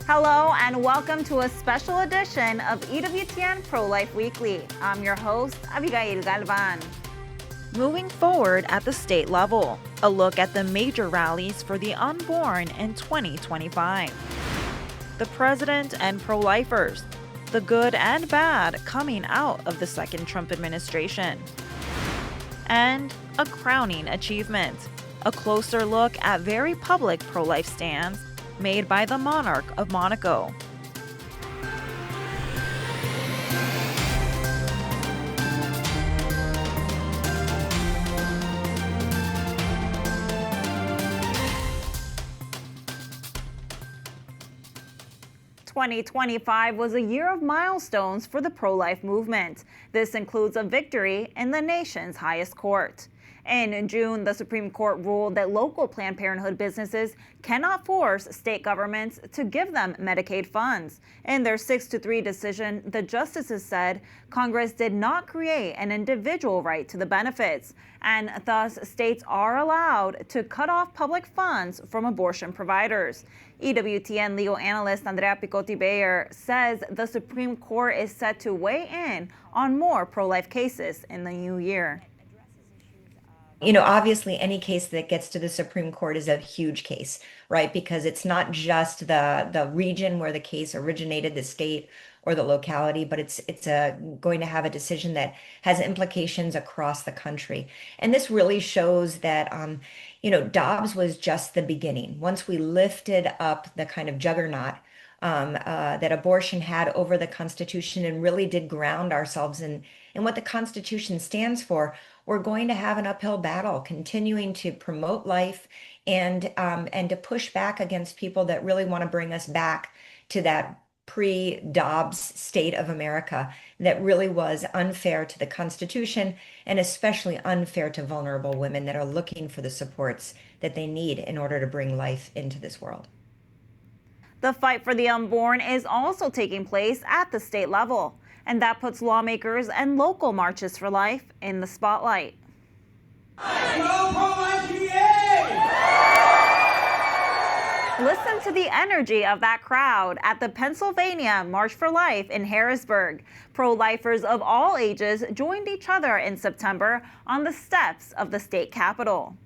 Hello and welcome to a special edition of EWTN Pro-Life Weekly. I'm your host, Abigail Galván. Moving forward at the state level, a look at the major rallies for the unborn in 2025. The president and pro-lifers, the good and bad coming out of the second Trump administration. And a crowning achievement, a closer look at very public pro-life stands made by the monarch of Monaco. "2025 was a year of milestones for the pro-life movement. This includes a victory in the nation's highest court. In June, the Supreme Court ruled that local Planned Parenthood businesses cannot force state governments to give them Medicaid funds. In their 6-3 decision, the justices said Congress did not create an individual right to the benefits, and thus states are allowed to cut off public funds from abortion providers. EWTN legal analyst Andrea Picciotti-Bayer says the Supreme Court is set to weigh in on more pro-life cases in the new year. Obviously any case that gets to the Supreme Court is a huge case, right? Because it's not just the region where the case originated, the state or the locality, but it's going to have a decision that has implications across the country. And this really shows that, Dobbs was just the beginning. Once we lifted up the kind of juggernaut that abortion had over the Constitution and really did ground ourselves in what the Constitution stands for, we're going to have an uphill battle continuing to promote life and to push back against people that really want to bring us back to that pre-Dobbs state of America that really was unfair to the Constitution and especially unfair to vulnerable women that are looking for the supports that they need in order to bring life into this world. The fight for the unborn is also taking place at the state level, and that puts lawmakers and local marches for life in the spotlight. Listen to the energy of that crowd at the Pennsylvania March for Life in Harrisburg. Pro-lifers of all ages joined each other in September on the steps of the state capitol.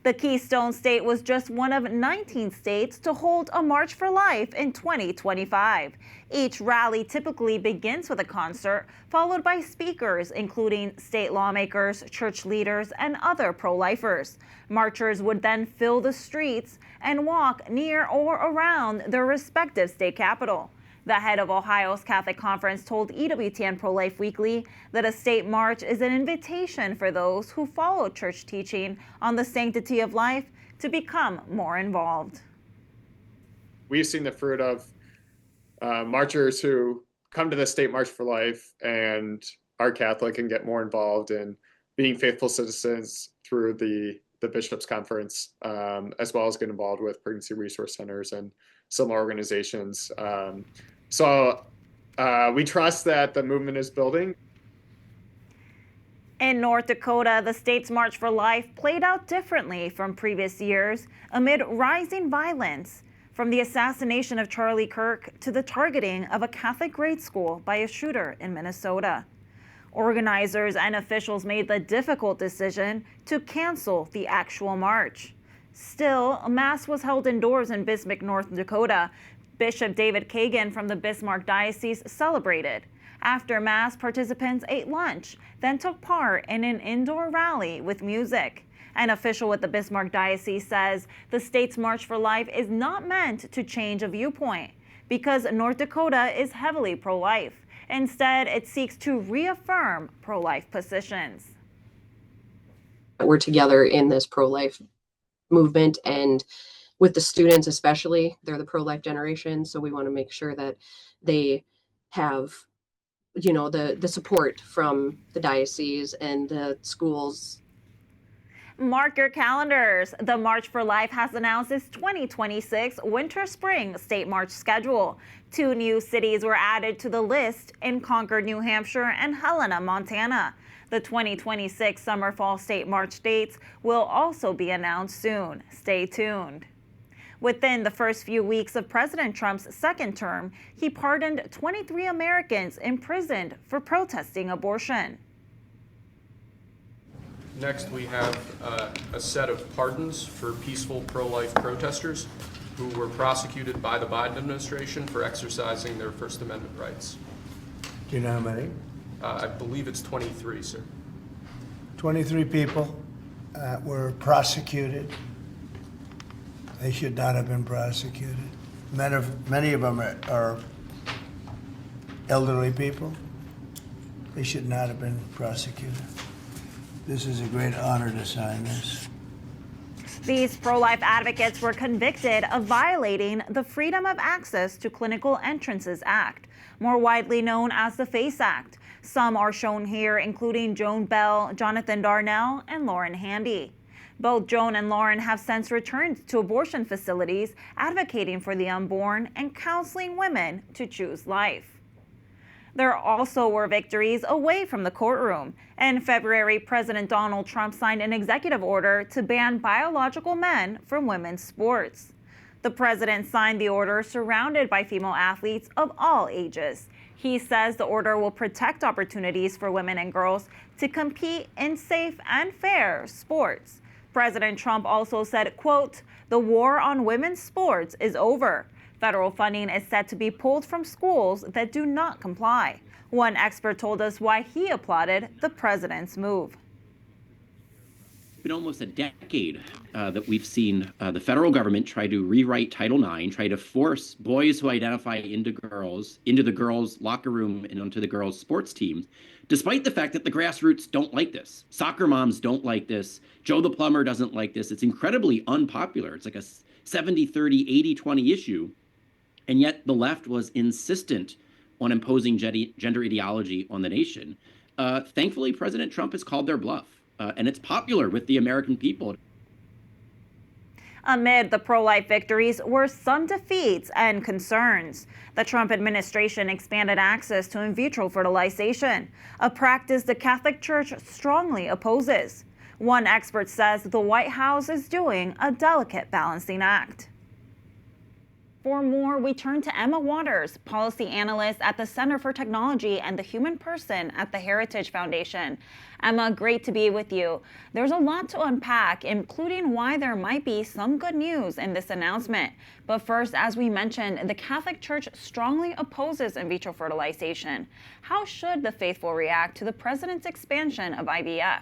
The Keystone State was just one of 19 states to hold a March for Life in 2025. Each rally typically begins with a concert, followed by speakers including state lawmakers, church leaders, and other pro-lifers. Marchers would then fill the streets and walk near or around their respective state capital. The head of Ohio's Catholic Conference told EWTN Pro-Life Weekly that a state march is an invitation for those who follow church teaching on the sanctity of life to become more involved. We've seen the fruit of marchers who come to the State March for Life and are Catholic and get more involved in being faithful citizens through the Bishops' Conference, as well as get involved with pregnancy resource centers and similar organizations. So we trust that the movement is building. In North Dakota, the state's March for Life played out differently from previous years amid rising violence, from the assassination of Charlie Kirk to the targeting of a Catholic grade school by a shooter in Minnesota. Organizers and officials made the difficult decision to cancel the actual march. Still, a mass was held indoors in Bismarck, North Dakota. Bishop David Kagan from the Bismarck Diocese celebrated. After Mass, participants ate lunch, then took part in an indoor rally with music. An official with the Bismarck Diocese says the state's March for Life is not meant to change a viewpoint because North Dakota is heavily pro-life. Instead, it seeks to reaffirm pro-life positions. We're together in this pro-life movement, and with the students especially, they're the pro-life generation, so we want to make sure that they have, the support from the diocese and the schools. Mark your calendars. The March for Life has announced its 2026 Winter-Spring State March schedule. 2 new cities were added to the list in Concord, New Hampshire and Helena, Montana. The 2026 Summer-Fall State March dates will also be announced soon. Stay tuned. Within the first few weeks of President Trump's second term, he pardoned 23 Americans imprisoned for protesting abortion. Next, we have a set of pardons for peaceful pro-life protesters who were prosecuted by the Biden administration for exercising their First Amendment rights. Do you know how many? I believe it's 23, sir. 23 people were prosecuted. They should not have been prosecuted. Many of them are elderly people. They should not have been prosecuted. This is a great honor to sign this. These pro-life advocates were convicted of violating the Freedom of Access to Clinical Entrances Act, more widely known as the FACE Act. Some are shown here, including Joan Bell, Jonathan Darnell, and Lauren Handy. Both Joan and Lauren have since returned to abortion facilities, advocating for the unborn and counseling women to choose life. There also were victories away from the courtroom. In February, President Donald Trump signed an executive order to ban biological men from women's sports. The president signed the order surrounded by female athletes of all ages. He says the order will protect opportunities for women and girls to compete in safe and fair sports. President Trump also said, quote, "The war on women's sports is over. Federal funding is set to be pulled from schools that do not comply." One expert told us why he applauded the president's move. It's been almost a decade that we've seen the federal government try to rewrite Title IX, try to force boys who identify into the girls' locker room and onto the girls' sports teams, despite the fact that the grassroots don't like this. Soccer moms don't like this. Joe the plumber doesn't like this. It's incredibly unpopular. It's like a 70-30, 80-20 issue. And yet the left was insistent on imposing gender ideology on the nation. Thankfully, President Trump has called their bluff, and it's popular with the American people. Amid the pro-life victories were some defeats and concerns. The Trump administration expanded access to in vitro fertilization, a practice the Catholic Church strongly opposes. One expert says the White House is doing a delicate balancing act. For more, we turn to Emma Waters, policy analyst at the Center for Technology and the Human Person at the Heritage Foundation. Emma, great to be with you. There's a lot to unpack, including why there might be some good news in this announcement. But first, as we mentioned, the Catholic Church strongly opposes in vitro fertilization. How should the faithful react to the president's expansion of IVF?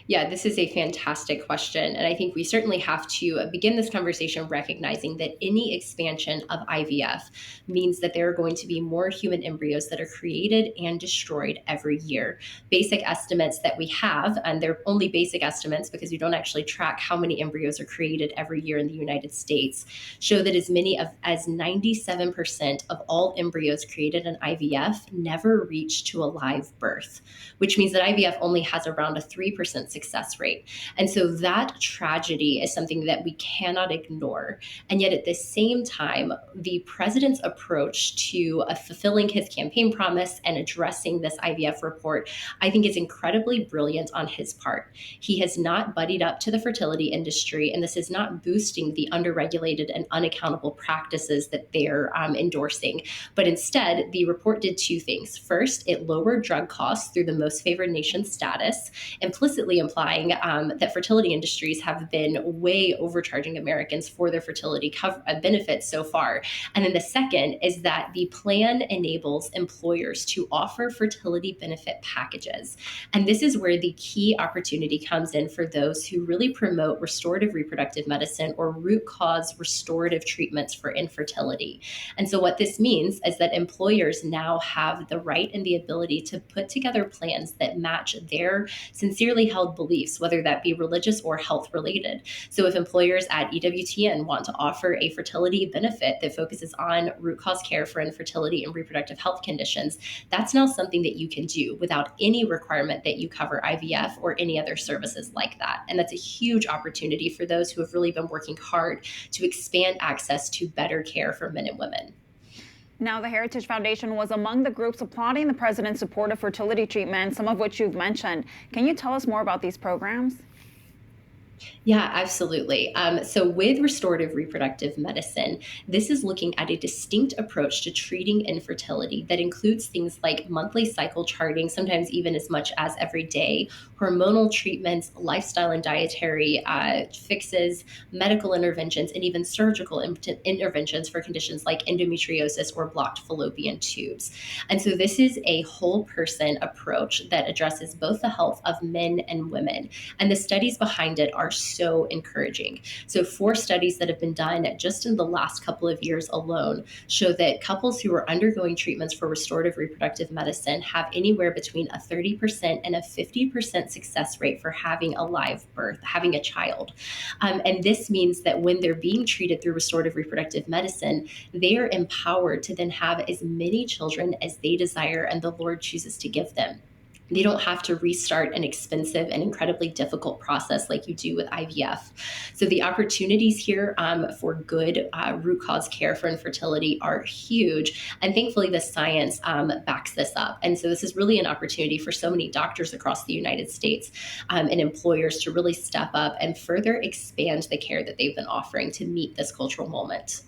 Yeah, this is a fantastic question. And I think we certainly have to begin this conversation recognizing that any expansion of IVF means that there are going to be more human embryos that are created and destroyed every year. Basic estimates that we have, and they're only basic estimates because we don't actually track how many embryos are created every year in the United States, show that as many as 97% of all embryos created in IVF never reach to a live birth, which means that IVF only has around a 3% success rate. And so that tragedy is something that we cannot ignore. And yet at the same time, the president's approach to fulfilling his campaign promise and addressing this IVF report, I think is incredibly brilliant on his part. He has not buddied up to the fertility industry, and this is not boosting the underregulated and unaccountable practices that they're endorsing. But instead, the report did two things. First, it lowered drug costs through the most favored nation status, implicitly implying that fertility industries have been way overcharging Americans for their fertility benefits so far. And then the second is that the plan enables employers to offer fertility benefit packages. And this is where the key opportunity comes in for those who really promote restorative reproductive medicine or root cause restorative treatments for infertility. And so what this means is that employers now have the right and the ability to put together plans that match their sincerely held beliefs, whether that be religious or health related. So if employers at EWTN want to offer a fertility benefit that focuses on root cause care for infertility and reproductive health conditions, that's now something that you can do without any requirement that you cover IVF or any other services like that. And that's a huge opportunity for those who have really been working hard to expand access to better care for men and women. Now, the Heritage Foundation was among the groups applauding the president's support of fertility treatment, some of which you've mentioned. Can you tell us more about these programs? Yeah, absolutely. So, with restorative reproductive medicine, this is looking at a distinct approach to treating infertility that includes things like monthly cycle charting, sometimes even as much as every day, hormonal treatments, lifestyle and dietary fixes, medical interventions, and even surgical interventions for conditions like endometriosis or blocked fallopian tubes. And so, this is a whole person approach that addresses both the health of men and women. And the studies behind it are so encouraging. So, 4 studies that have been done just in the last couple of years alone show that couples who are undergoing treatments for restorative reproductive medicine have anywhere between a 30% and a 50% success rate for having a live birth, having a child. And this means that when they're being treated through restorative reproductive medicine, they are empowered to then have as many children as they desire and the Lord chooses to give them. They don't have to restart an expensive and incredibly difficult process like you do with IVF. So the opportunities here for good root cause care for infertility are huge. And thankfully, the science backs this up. And so this is really an opportunity for so many doctors across the United States and employers to really step up and further expand the care that they've been offering to meet this cultural moment.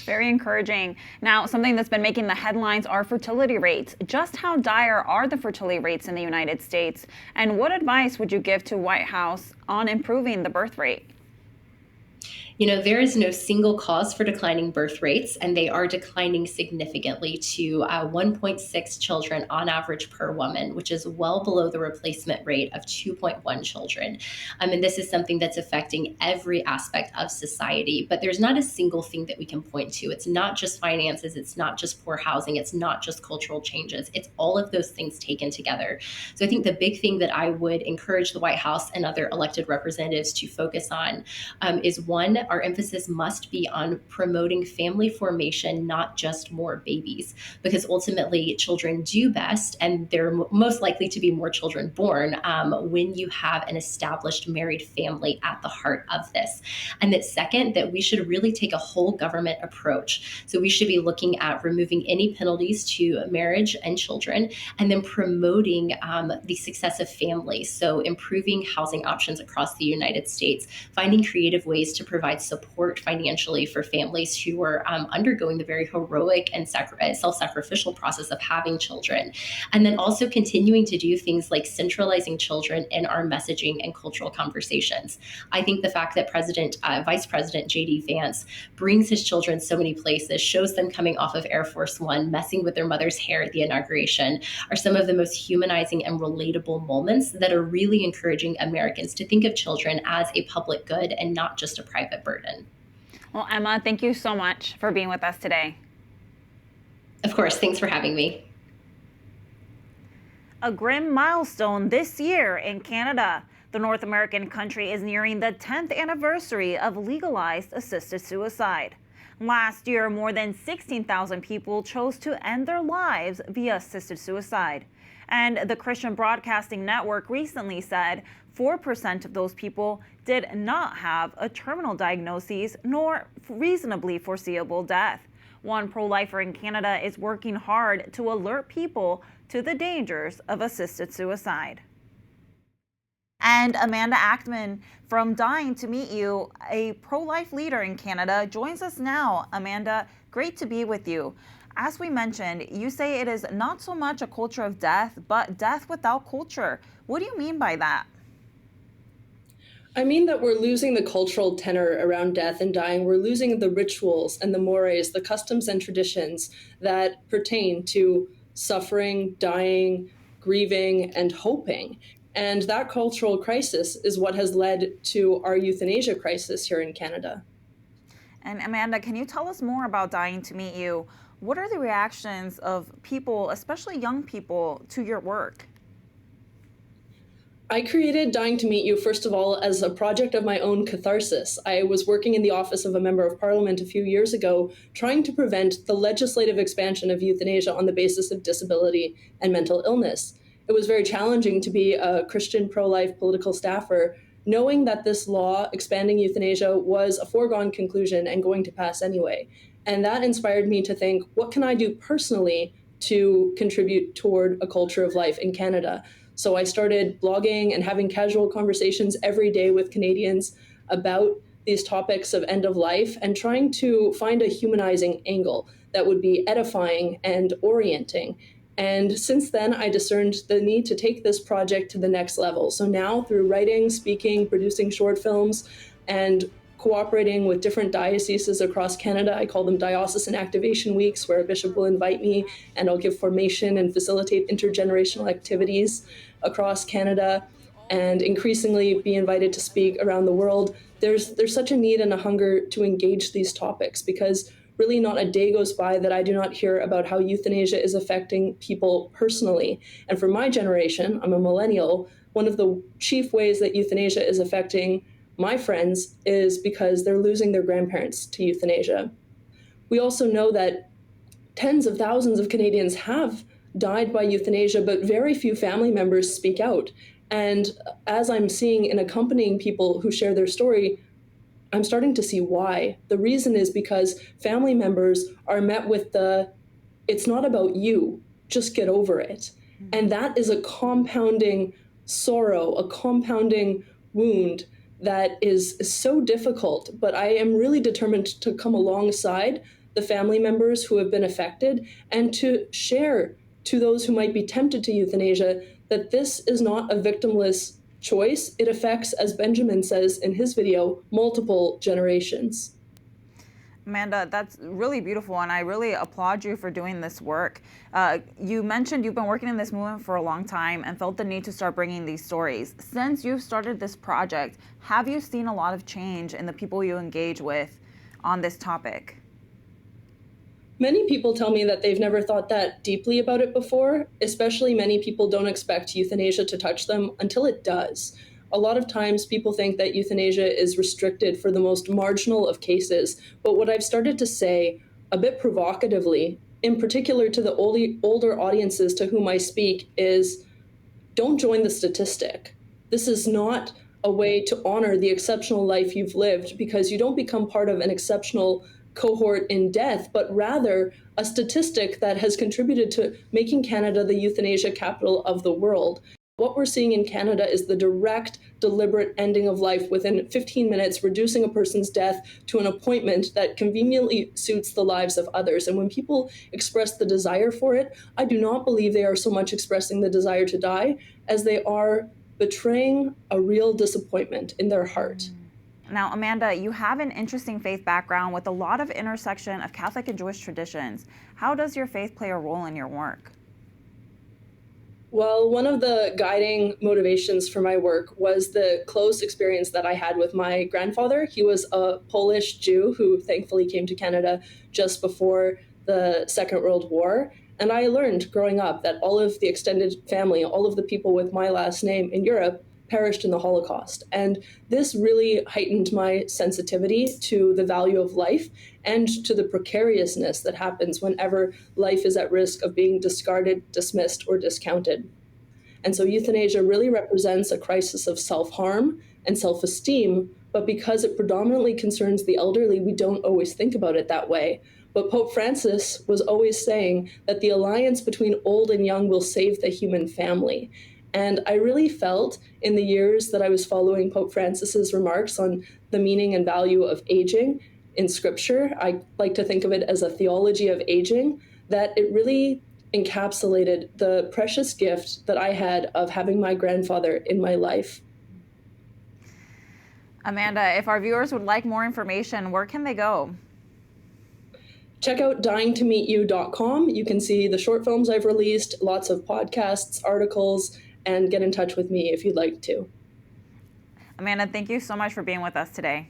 Very encouraging. Now, something that's been making the headlines are fertility rates. Just how dire are the fertility rates in the United States? And what advice would you give to White House on improving the birth rate? You know, there is no single cause for declining birth rates, and they are declining significantly to 1.6 children on average per woman, which is well below the replacement rate of 2.1 children. And this is something that's affecting every aspect of society, but there's not a single thing that we can point to. It's not just finances, it's not just poor housing, it's not just cultural changes, it's all of those things taken together. So I think the big thing that I would encourage the White House and other elected representatives to focus on is one, our emphasis must be on promoting family formation, not just more babies, because ultimately children do best, and there are most likely to be more children born when you have an established married family at the heart of this. And that second, that we should really take a whole government approach. So we should be looking at removing any penalties to marriage and children, and then promoting the success of families. So improving housing options across the United States, finding creative ways to provide support financially for families who are undergoing the very heroic and self-sacrificial process of having children. And then also continuing to do things like centralizing children in our messaging and cultural conversations. I think the fact that Vice President J.D. Vance brings his children so many places, shows them coming off of Air Force One, messing with their mother's hair at the inauguration, are some of the most humanizing and relatable moments that are really encouraging Americans to think of children as a public good and not just a private burden. Well, Emma, thank you so much for being with us today. Of course, thanks for having me. A grim milestone this year in Canada. The North American country is nearing the 10th anniversary of legalized assisted suicide. Last year, more than 16,000 people chose to end their lives via assisted suicide. And the Christian Broadcasting Network recently said 4% of those people did not have a terminal diagnosis nor reasonably foreseeable death. One pro-lifer in Canada is working hard to alert people to the dangers of assisted suicide. And Amanda Achtman from Dying to Meet You, a pro-life leader in Canada, joins us now. Amanda, great to be with you. As we mentioned, you say it is not so much a culture of death, but death without culture. What do you mean by that? I mean that we're losing the cultural tenor around death and dying. We're losing the rituals and the mores, the customs and traditions that pertain to suffering, dying, grieving, and hoping. And that cultural crisis is what has led to our euthanasia crisis here in Canada. And Amanda, can you tell us more about Dying to Meet You? What are the reactions of people, especially young people, to your work? I created Dying to Meet You, first of all, as a project of my own catharsis. I was working in the office of a member of parliament a few years ago, trying to prevent the legislative expansion of euthanasia on the basis of disability and mental illness. It was very challenging to be a Christian pro-life political staffer, knowing that this law expanding euthanasia was a foregone conclusion and going to pass anyway. And that inspired me to think, what can I do personally to contribute toward a culture of life in Canada? So I started blogging and having casual conversations every day with Canadians about these topics of end of life and trying to find a humanizing angle that would be edifying and orienting. And since then, I discerned the need to take this project to the next level. So now, through writing, speaking, producing short films, and cooperating with different dioceses across Canada, I call them diocesan activation weeks, where a bishop will invite me and I'll give formation and facilitate intergenerational activities across Canada, and increasingly be invited to speak around the world. There's such a need and a hunger to engage these topics, because really not a day goes by that I do not hear about how euthanasia is affecting people personally. And for my generation, I'm a millennial, one of the chief ways that euthanasia is affecting my friends is because they're losing their grandparents to euthanasia. We also know that tens of thousands of Canadians have died by euthanasia, but very few family members speak out. And as I'm seeing in accompanying people who share their story, I'm starting to see why. The reason is because family members are met with it's not about you, just get over it. And that is a compounding sorrow, a compounding wound that is so difficult. But I am really determined to come alongside the family members who have been affected and to share to those who might be tempted to euthanasia that this is not a victimless choice. It affects, as Benjamin says in his video, multiple generations. Amanda, that's really beautiful, and I really applaud you for doing this work. You mentioned you've been working in this movement for a long time and felt the need to start bringing these stories. Since you've started this project, have you seen a lot of change in the people you engage with on this topic? Many people tell me that they've never thought that deeply about it before, especially many people don't expect euthanasia to touch them until it does. A lot of times people think that euthanasia is restricted for the most marginal of cases, but what I've started to say, a bit provocatively, in particular to the older audiences to whom I speak, is don't join the statistic. This is not a way to honor the exceptional life you've lived, because you don't become part of an exceptional cohort in death, but rather a statistic that has contributed to making Canada the euthanasia capital of the world. What we're seeing in Canada is the direct, deliberate ending of life within 15 minutes, reducing a person's death to an appointment that conveniently suits the lives of others. And when people express the desire for it, I do not believe they are so much expressing the desire to die as they are betraying a real disappointment in their heart. Now, Amanda, you have an interesting faith background with a lot of intersection of Catholic and Jewish traditions. How does your faith play a role in your work? Well, one of the guiding motivations for my work was the close experience that I had with my grandfather. He was a Polish Jew who thankfully came to Canada just before the Second World War. And I learned growing up that all of the extended family, all of the people with my last name in Europe, perished in the Holocaust. And this really heightened my sensitivity to the value of life and to the precariousness that happens whenever life is at risk of being discarded, dismissed, or discounted. And so euthanasia really represents a crisis of self-harm and self-esteem, but because it predominantly concerns the elderly, we don't always think about it that way. But Pope Francis was always saying that the alliance between old and young will save the human family. And I really felt in the years that I was following Pope Francis's remarks on the meaning and value of aging in Scripture, I like to think of it as a theology of aging, that it really encapsulated the precious gift that I had of having my grandfather in my life. Amanda, if our viewers would like more information, where can they go? Check out dyingtomeetyou.com. You can see the short films I've released, lots of podcasts, articles, and get in touch with me if you'd like to. Amanda, thank you so much for being with us today.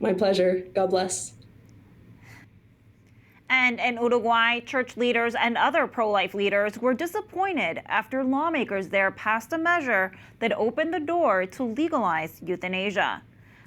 My pleasure. God bless. And in Uruguay, church leaders and other pro-life leaders were disappointed after lawmakers there passed a measure that opened the door to legalize euthanasia.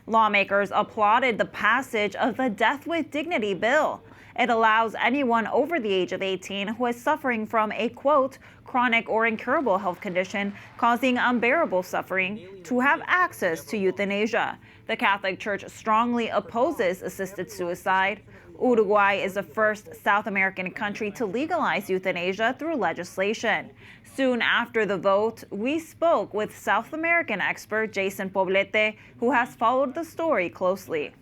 Lawmakers applauded the passage of the Death with Dignity bill. It allows anyone over the age of 18 who is suffering from a, quote, chronic or incurable health condition causing unbearable suffering to have access to euthanasia. The Catholic Church strongly opposes assisted suicide. Uruguay is the first South American country to legalize euthanasia through legislation. Soon after the vote, we spoke with South American expert Jason Poblete, who has followed the story closely.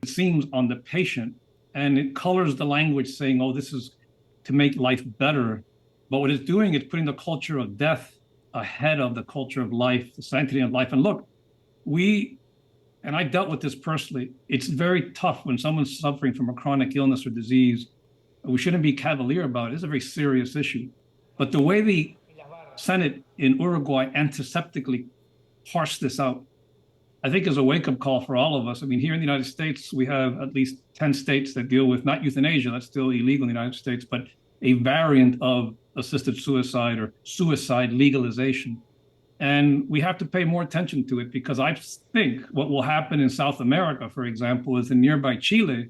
It seems on the patient, and it colors the language saying, oh, this is to make life better. But what it's doing is putting the culture of death ahead of the culture of life, the sanctity of life. And look, and I dealt with this personally, it's very tough when someone's suffering from a chronic illness or disease. We shouldn't be cavalier about it. It's a very serious issue. But the way the Senate in Uruguay antiseptically parsed this out, I think is a wake-up call for all of us. I mean, here in the United States, we have at least 10 states that deal with not euthanasia, that's still illegal in the United States, but a variant of assisted suicide or suicide legalization. And we have to pay more attention to it, because I think what will happen in South America, for example, is in nearby Chile,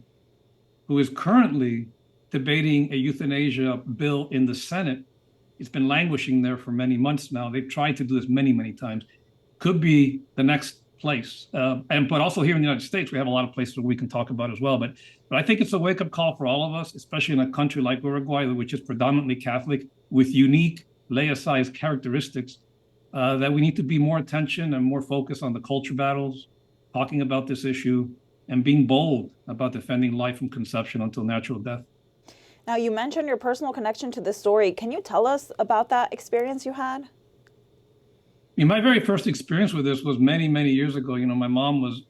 who is currently debating a euthanasia bill in the Senate. It's been languishing there for many months now. They've tried to do this many, many times. Could be the next place. But also here in the United States, we have a lot of places where we can talk about as well. But I think it's a wake-up call for all of us, especially in a country like Uruguay, which is predominantly Catholic, with unique laicized characteristics, that we need to be more attention and more focused on the culture battles, talking about this issue, and being bold about defending life from conception until natural death. Now, you mentioned your personal connection to this story. Can you tell us about that experience you had? My very first experience with this was many, many years ago. My mom was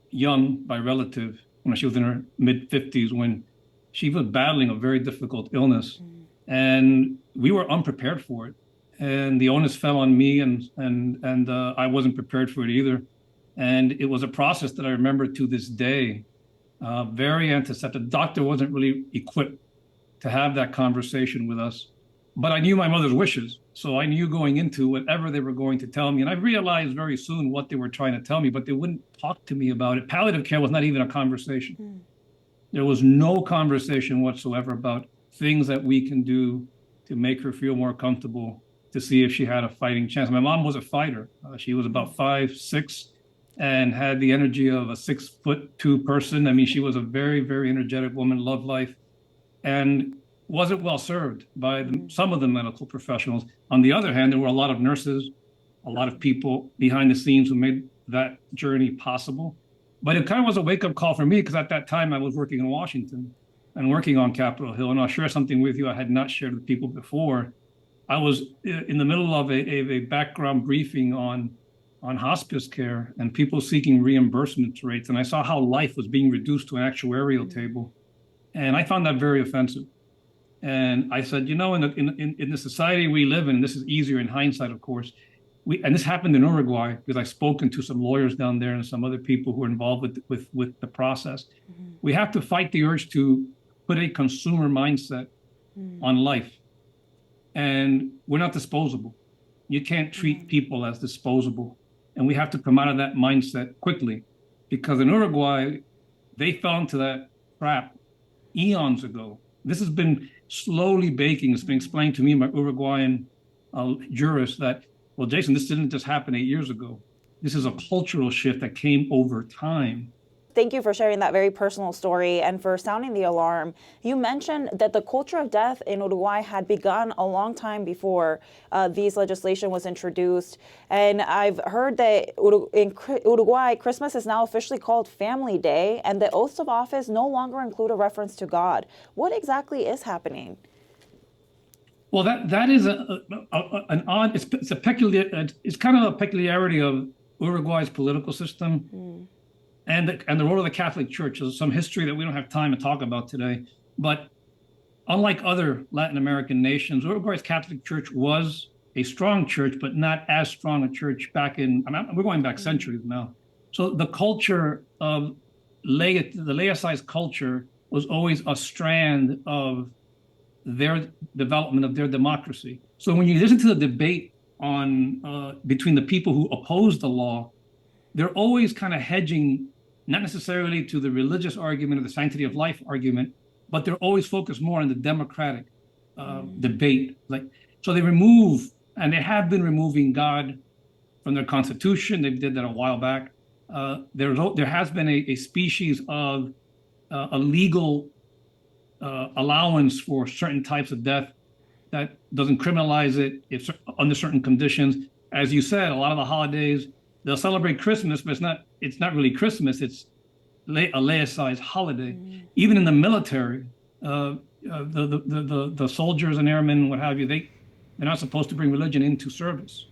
young by relative when she was in her mid-50s, when she was battling a very difficult illness. And we were unprepared for it. And the onus fell on me, and I wasn't prepared for it either. And it was a process that I remember to this day, very antiseptic. The doctor wasn't really equipped to have that conversation with us. But I knew my mother's wishes. So I knew going into whatever they were going to tell me. And I realized very soon what they were trying to tell me, but they wouldn't talk to me about it. Palliative care was not even a conversation. There was no conversation whatsoever about things that we can do to make her feel more comfortable, to see if she had a fighting chance. My mom was a fighter. She was about 5'6", and had the energy of a 6'2" person. I mean, she was a very, very energetic woman, loved life, and wasn't well served by some of the medical professionals. On the other hand, there were a lot of nurses, a lot of people behind the scenes who made that journey possible. But it kind of was a wake-up call for me, because at that time I was working in Washington and working on Capitol Hill. And I'll share something with you I had not shared with people before. I was in the middle of a background briefing on hospice care and people seeking reimbursement rates. And I saw how life was being reduced to an actuarial table. And I found that very offensive. And I said, in the society we live in, this is easier in hindsight, of course. And this happened in Uruguay, because I've spoken to some lawyers down there and some other people who are involved with the process. We have to fight the urge to put a consumer mindset on life. And we're not disposable. You can't treat people as disposable. And we have to come out of that mindset quickly, because in Uruguay, they fell into that trap eons ago. This has been slowly baking. It's been explained to me by Uruguayan jurists that, well, Jason, this didn't just happen 8 years ago. This is a cultural shift that came over time. Thank you for sharing that very personal story and for sounding the alarm. You mentioned that the culture of death in Uruguay had begun a long time before this legislation was introduced. And I've heard that in Uruguay, Christmas is now officially called Family Day, and the oaths of office no longer include a reference to God. What exactly is happening? Well, that is an odd, it's kind of a peculiarity of Uruguay's political system. And the role of the Catholic Church. There's some history that we don't have time to talk about today. But unlike other Latin American nations, Uruguay's Catholic Church was a strong church, but not as strong a church back in, we're going back centuries now. So the culture of the laicized culture was always a strand of their development of their democracy. So when you listen to the debate between the people who oppose the law, they're always kind of hedging, not necessarily to the religious argument or the sanctity of life argument, but they're always focused more on the democratic debate. So they remove, and they have been removing God from their constitution. They did that a while back. There has been a species of a legal allowance for certain types of death that doesn't criminalize it if under certain conditions. As you said, a lot of the holidays, they'll celebrate Christmas, but it's not really Christmas. It's a laicized holiday. Even in the military, the soldiers and airmen, what have you, they're not supposed to bring religion into service.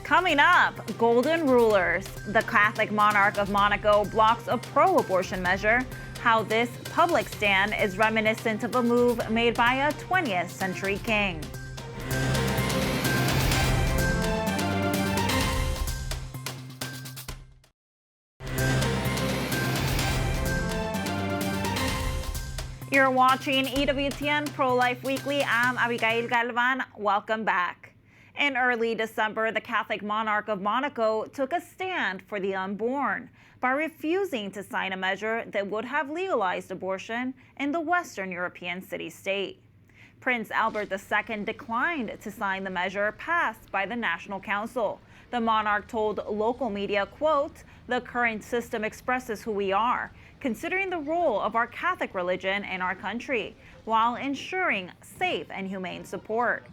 Coming up, golden rulers. The Catholic monarch of Monaco blocks a pro-abortion measure. How this public stand is reminiscent of a move made by a 20th century king. You're watching EWTN Pro-Life Weekly. I'm Abigail Galván. Welcome back. In early December, the Catholic monarch of Monaco took a stand for the unborn by refusing to sign a measure that would have legalized abortion in the Western European city-state. Prince Albert II declined to sign the measure passed by the National Council. The monarch told local media, quote, "The current system expresses who we are, considering the role of our Catholic religion in our country, while ensuring safe and humane support."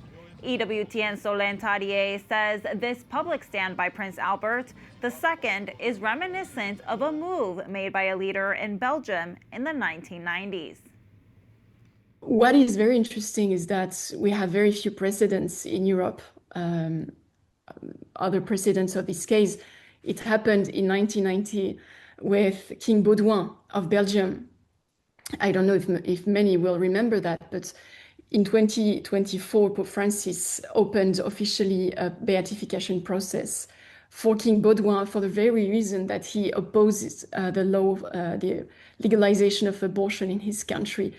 EWTN Solène Tadier says this public stand by Prince Albert II is reminiscent of a move made by a leader in Belgium in the 1990s. What is very interesting is that we have very few precedents in Europe, other precedents of this case. It happened in 1990 with King Baudouin of Belgium. I don't know if many will remember that, but in 2024, Pope Francis opened officially a beatification process for King Baudouin for the very reason that he opposes the law, the legalization of abortion in his country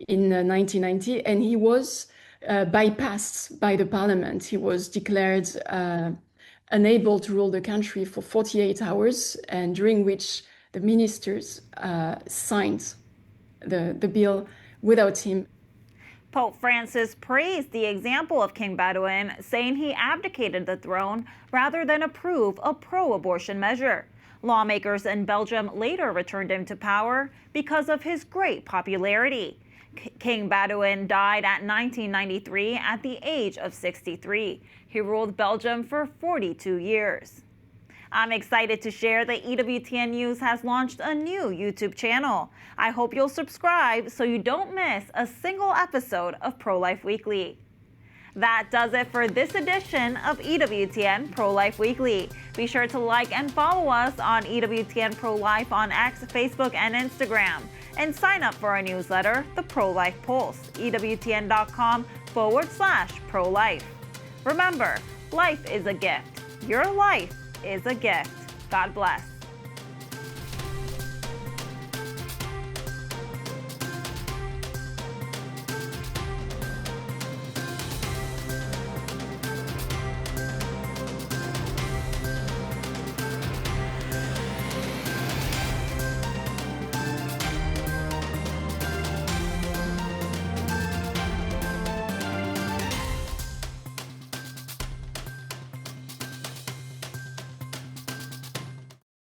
in 1990. And he was bypassed by the parliament. He was declared unable to rule the country for 48 hours, and during which the ministers signed the bill without him. Pope Francis praised the example of King Baudouin, saying he abdicated the throne rather than approve a pro-abortion measure. Lawmakers in Belgium later returned him to power because of his great popularity. King Baudouin died at 1993 at the age of 63. He ruled Belgium for 42 years. I'm excited to share that EWTN News has launched a new YouTube channel. I hope you'll subscribe so you don't miss a single episode of Pro-Life Weekly. That does it for this edition of EWTN Pro-Life Weekly. Be sure to like and follow us on EWTN Pro-Life on X, Facebook, and Instagram. And sign up for our newsletter, The Pro-Life Pulse, EWTN.com/pro-life. Remember, life is a gift. Your life is a gift. God bless.